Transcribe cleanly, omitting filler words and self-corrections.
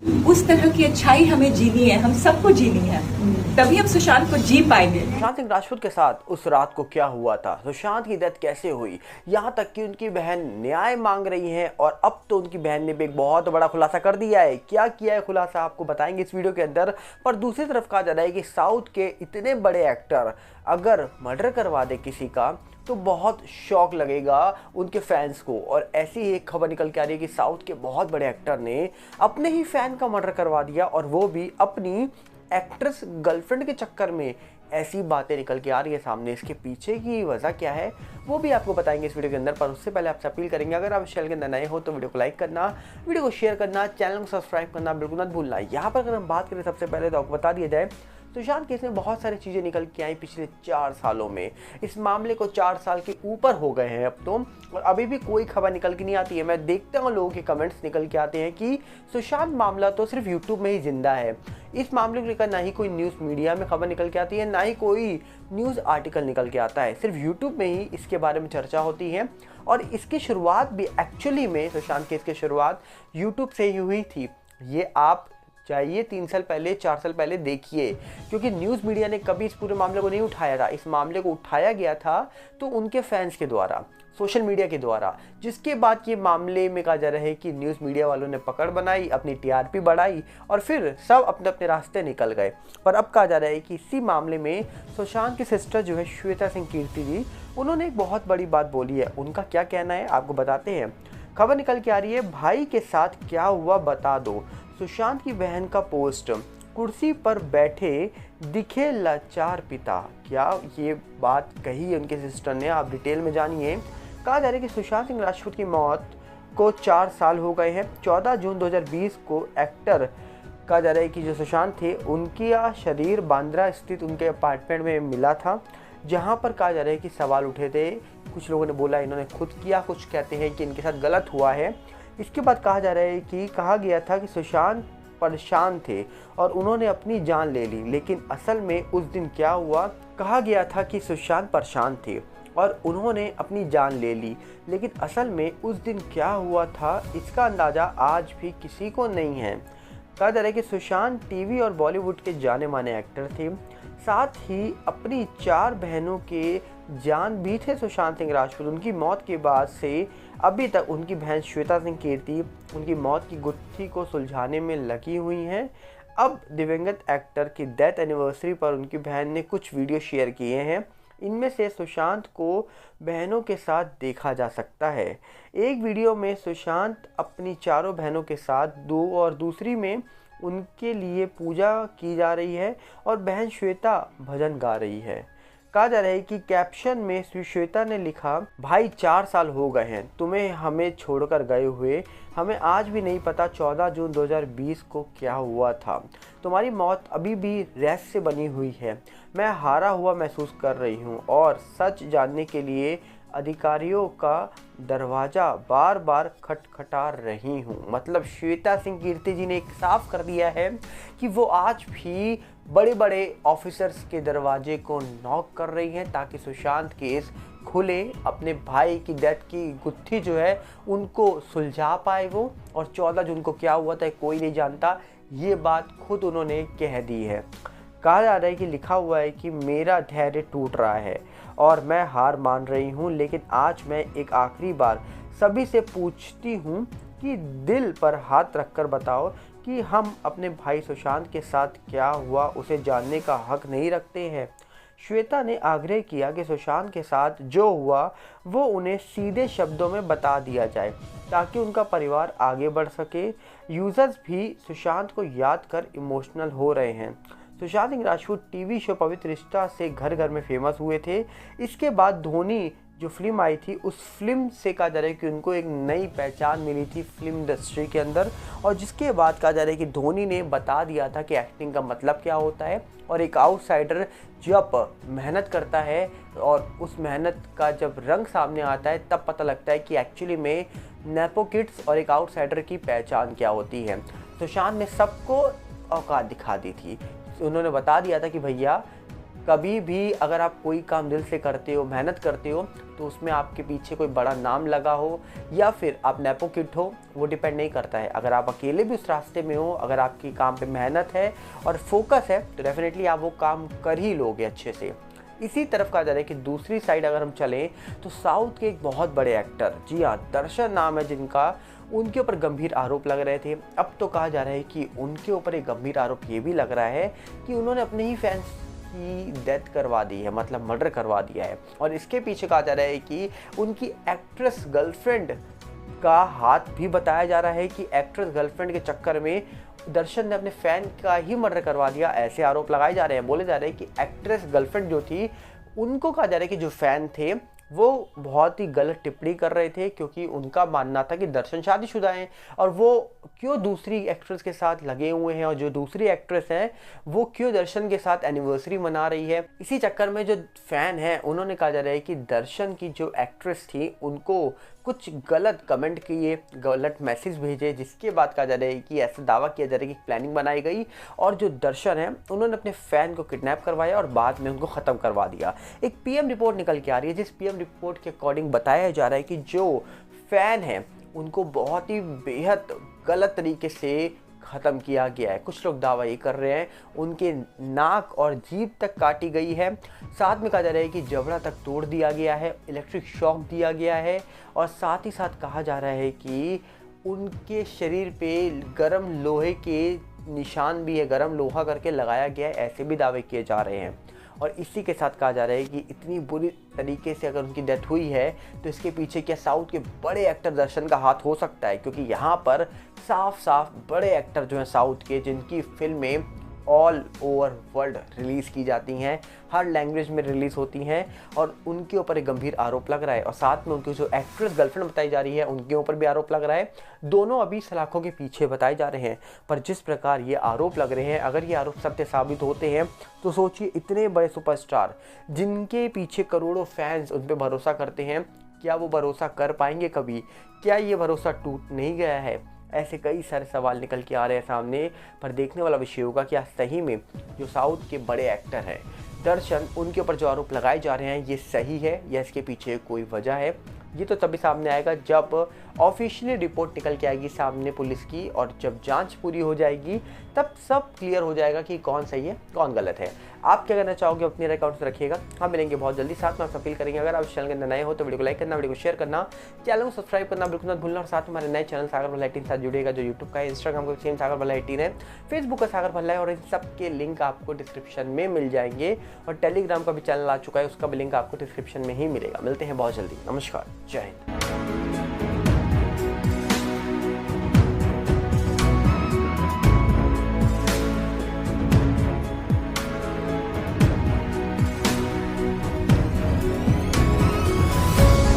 उस तरह की अच्छाई हमें जीनी है, हम सबको जीनी है, तभी हम सुशांत को जी पाएंगे। सुशांत सिंह राजपूत के साथ उस रात को क्या हुआ था, सुशांत की डेथ कैसे हुई, यहाँ तक कि उनकी बहन न्याय मांग रही है और अब तो उनकी बहन ने भी एक बहुत बड़ा खुलासा कर दिया है। क्या किया है खुलासा आपको बताएंगे इस वीडियो के अंदर। पर दूसरी तरफ कहा जा रहा है कि साउथ के इतने बड़े एक्टर अगर मर्डर करवा दे किसी का तो बहुत शौक लगेगा उनके फैंस को। और ऐसी ही एक खबर निकल के आ रही है कि साउथ के बहुत बड़े एक्टर ने अपने ही फैन का मर्डर करवा दिया, और वो भी अपनी एक्ट्रेस गर्लफ्रेंड के चक्कर में। ऐसी बातें निकल के आ रही है सामने, इसके पीछे की वजह क्या है वो भी आपको बताएंगे इस वीडियो के अंदर। पर उससे पहले आपसे अपील करेंगे, अगर आप चैनल के अंदर नए हो तो वीडियो को लाइक करना, वीडियो को शेयर करना, चैनल को सब्सक्राइब करना बिल्कुल मत भूलना। यहाँ पर अगर हम बात करें सबसे पहले तो आपको बता दिया जाए, सुशांत केस में बहुत सारी चीज़ें निकल के आई पिछले 4 सालों में। इस मामले को 4 साल के ऊपर हो गए हैं अब तो, और अभी भी कोई खबर निकल के नहीं आती है। मैं देखता हूँ लोगों के कमेंट्स निकल के आते हैं कि सुशांत मामला तो सिर्फ यूट्यूब में ही जिंदा है। इस मामले को लेकर ना ही कोई न्यूज़ मीडिया में खबर निकल के आती है, ना ही कोई न्यूज़ आर्टिकल निकल के आता है। सिर्फ यूट्यूब में ही इसके बारे में चर्चा होती है। और इसकी शुरुआत भी एक्चुअली में सुशांत केस की शुरुआत यूट्यूब से ही हुई थी। ये आप चाहिए 3 साल पहले 4 साल पहले देखिए, क्योंकि न्यूज़ मीडिया ने कभी इस पूरे मामले को नहीं उठाया था। इस मामले को उठाया गया था तो उनके फैंस के द्वारा, सोशल मीडिया के द्वारा, जिसके बाद ये मामले में कहा जा रहा है कि न्यूज़ मीडिया वालों ने पकड़ बनाई, अपनी टीआरपी बढ़ाई और फिर सब अपने अपने रास्ते निकल गए। पर अब कहा जा रहा है कि इसी मामले में सुशांत की सिस्टर जो है श्वेता सिंह कीर्ति जी, उन्होंने एक बहुत बड़ी बात बोली है। उनका क्या कहना है आपको बताते हैं। खबर निकल के आ रही है, भाई के साथ क्या हुआ बता दो। सुशांत की बहन का पोस्ट, कुर्सी पर बैठे दिखे लाचार पिता। क्या ये बात कही है उनके सिस्टर ने, आप डिटेल में जानिए। कहा जा रहा है कि सुशांत सिंह राजपूत की मौत को 4 साल हो गए हैं। 14 जून 2020 को एक्टर, कहा जा रहा है कि जो सुशांत थे उनकी शरीर बांद्रा स्थित उनके अपार्टमेंट में मिला था, जहां पर कहा जा रहा है कि सवाल उठे थे। कुछ लोगों ने बोला इन्होंने खुद किया, कुछ कहते हैं कि इनके साथ गलत हुआ है। इसके बाद कहा जा रहा है कि कहा गया था कि सुशांत परेशान थे और उन्होंने अपनी जान ले ली, लेकिन असल में उस दिन क्या हुआ। कहा गया था कि सुशांत परेशान थे और उन्होंने अपनी जान ले ली, लेकिन असल में उस दिन क्या हुआ था इसका अंदाज़ा आज भी किसी को नहीं है। कहा जा रहा है कि सुशांत टीवी और बॉलीवुड के जाने माने एक्टर थे, साथ ही अपनी 4 बहनों के जान भी थे सुशांत सिंह राजपूत। उनकी मौत के बाद से अभी तक उनकी बहन श्वेता सिंह कीर्ति उनकी मौत की गुत्थी को सुलझाने में लगी हुई हैं। अब दिवंगत एक्टर की डेथ एनिवर्सरी पर उनकी बहन ने कुछ वीडियो शेयर किए हैं। इनमें से सुशांत को बहनों के साथ देखा जा सकता है। एक वीडियो में सुशांत अपनी 4 बहनों के साथ दो, और दूसरी में उनके लिए पूजा की जा रही है और बहन श्वेता भजन गा रही है। कहा जा रहा है कि कैप्शन में श्वेता ने लिखा, भाई 4 साल हो गए हैं तुम्हें हमें छोड़कर गए हुए, हमें आज भी नहीं पता 14 जून 2020 को क्या हुआ था। तुम्हारी मौत अभी भी रहस्य से बनी हुई है। मैं हारा हुआ महसूस कर रही हूँ और सच जानने के लिए अधिकारियों का दरवाज़ा बार बार खटखटा रही हूँ। मतलब श्वेता सिंह कीर्ति जी ने एक साफ कर दिया है कि वो आज भी बड़े बड़े ऑफिसर्स के दरवाजे को नॉक कर रही हैं ताकि सुशांत केस खुले, अपने भाई की डेथ की गुत्थी जो है उनको सुलझा पाए वो। और 14 जून को क्या हुआ था कोई नहीं जानता, ये बात खुद उन्होंने कह दी है। कहा जा रहा है कि लिखा हुआ है कि मेरा धैर्य टूट रहा है और मैं हार मान रही हूँ, लेकिन आज मैं एक आखिरी बार सभी से पूछती हूँ कि दिल पर हाथ रखकर बताओ कि हम अपने भाई सुशांत के साथ क्या हुआ उसे जानने का हक नहीं रखते हैं। श्वेता ने आग्रह किया कि सुशांत के साथ जो हुआ वो उन्हें सीधे शब्दों में बता दिया जाए ताकि उनका परिवार आगे बढ़ सके। यूजर्स भी सुशांत को याद कर इमोशनल हो रहे हैं। सुशांत सिंह राजपूत टीवी शो पवित्र रिश्ता से घर घर में फेमस हुए थे। इसके बाद धोनी जो फिल्म आई थी उस फिल्म से कहा जा रहा है कि उनको एक नई पहचान मिली थी फिल्म इंडस्ट्री के अंदर, और जिसके बाद कहा जा रहा है कि धोनी ने बता दिया था कि एक्टिंग का मतलब क्या होता है। और एक आउटसाइडर जब मेहनत करता है और उस मेहनत का जब रंग सामने आता है तब पता लगता है कि एक्चुअली में नेपो किड्स और एक आउटसाइडर की पहचान क्या होती है। सुशांत ने सबको औकात दिखा दी थी। उन्होंने बता दिया था कि भैया कभी भी अगर आप कोई काम दिल से करते हो, मेहनत करते हो, तो उसमें आपके पीछे कोई बड़ा नाम लगा हो या फिर आप नेपो किड हो, वो डिपेंड नहीं करता है। अगर आप अकेले भी उस रास्ते में हो, अगर आपकी काम पे मेहनत है और फोकस है, तो डेफिनेटली आप वो काम कर ही लोगे अच्छे से। इसी तरफ कहा जा रहा है कि दूसरी साइड अगर हम चलें तो साउथ के एक बहुत बड़े एक्टर, जी हाँ, दर्शन नाम है जिनका, उनके ऊपर गंभीर आरोप लग रहे थे। अब तो कहा जा रहा है कि उनके ऊपर एक गंभीर आरोप ये भी लग रहा है कि उन्होंने अपने ही फैंस की डेथ करवा दी है, मतलब मर्डर करवा दिया है। और इसके पीछे कहा जा रहा है कि उनकी एक्ट्रेस गर्लफ्रेंड का हाथ भी बताया जा रहा है कि एक्ट्रेस गर्लफ्रेंड के चक्कर में दर्शन ने अपने फैन का ही मर्डर करवा दिया। ऐसे आरोप लगाए जा रहे हैं। बोले जा रहे हैं कि एक्ट्रेस गर्लफ्रेंड जो थी, उनको कहा जा रहा है कि जो फैन थे वो बहुत ही गलत टिप्पणी कर रहे थे, क्योंकि उनका मानना था कि दर्शन शादीशुदा हैं और वो क्यों दूसरी एक्ट्रेस के साथ लगे हुए हैं, और जो दूसरी एक्ट्रेस हैं वो क्यों दर्शन के साथ एनिवर्सरी मना रही है। इसी चक्कर में जो फैन हैं उन्होंने कहा जा रहा है कि दर्शन की जो एक्ट्रेस थी उनको कुछ गलत कमेंट किए, गलत मैसेज भेजे, जिसके बाद कहा जा रहा है कि ऐसा दावा किया जा रहा है कि प्लानिंग बनाई गई और जो दर्शन है उन्होंने अपने फैन को किडनैप करवाया और बाद में उनको ख़त्म करवा दिया। एक पीएम रिपोर्ट निकल के आ रही है, जिस पीएम रिपोर्ट के अकॉर्डिंग बताया जा रहा है कि जो फैन है उनको बहुत ही बेहद गलत तरीके से ख़त्म किया गया है। कुछ लोग दावा ये कर रहे हैं उनके नाक और जीभ तक काटी गई है, साथ में कहा जा रहा है कि जबड़ा तक तोड़ दिया गया है, इलेक्ट्रिक शॉक दिया गया है, और साथ ही साथ कहा जा रहा है कि उनके शरीर पे गर्म लोहे के निशान भी है, गर्म लोहा करके लगाया गया है, ऐसे भी दावे किए जा रहे हैं। और इसी के साथ कहा जा रहा है कि इतनी बुरी तरीके से अगर उनकी डेथ हुई है तो इसके पीछे क्या साउथ के बड़े एक्टर दर्शन का हाथ हो सकता है, क्योंकि यहाँ पर साफ साफ बड़े एक्टर जो हैं साउथ के, जिनकी फिल्में ऑल ओवर वर्ल्ड रिलीज़ की जाती हैं, हर लैंग्वेज में रिलीज़ होती हैं, और उनके ऊपर एक गंभीर आरोप लग रहा है। और साथ में उनकी जो एक्ट्रेस गर्लफ्रेंड बताई जा रही है उनके ऊपर भी आरोप लग रहा है। दोनों अभी सलाखों के पीछे बताए जा रहे हैं, पर जिस प्रकार ये आरोप लग रहे हैं, अगर ये आरोप सत्य साबित होते हैं तो सोचिए, इतने बड़े सुपरस्टार जिनके पीछे करोड़ों फैंस उन पर भरोसा करते हैं, क्या वो भरोसा कर पाएंगे कभी? क्या ये भरोसा टूट नहीं गया है? ऐसे कई सारे सवाल निकल के आ रहे हैं सामने, पर देखने वाला विषय होगा कि सही में जो साउथ के बड़े एक्टर हैं दर्शन, उनके ऊपर जो आरोप लगाए जा रहे हैं ये सही है या इसके पीछे कोई वजह है। ये तो तभी सामने आएगा जब ऑफिशियली रिपोर्ट निकल के आएगी सामने पुलिस की, और जब जांच पूरी हो जाएगी तब सब क्लियर हो जाएगा कि कौन सही है कौन गलत है। आप क्या करना चाहोगे अपने अकाउंट से रखिएगा। हम मिलेंगे बहुत जल्दी। साथ में आप अपील करेंगे, अगर आप चैनल के अंदर नए हो तो वीडियो को लाइक करना, वीडियो को शेयर करना, चैनल को सब्सक्राइब करना बिल्कुल मत भूलना। और साथ में हमारे नए चैनल सागर भल्ला 18 साथ जुड़ेगा, जो यूट्यूब का है, इंस्टाग्राम का सेम सागर भल्ला 18 है, फेसबुक का सागर भल्ला है, और इन सब के लिंक आपको डिस्क्रिप्शन में मिल जाएंगे। और टेलीग्राम का भी चैनल आ चुका है, उसका भी लिंक आपको डिस्क्रिप्शन में ही मिलेगा। मिलते हैं बहुत जल्दी। नमस्कार, जय हिंद।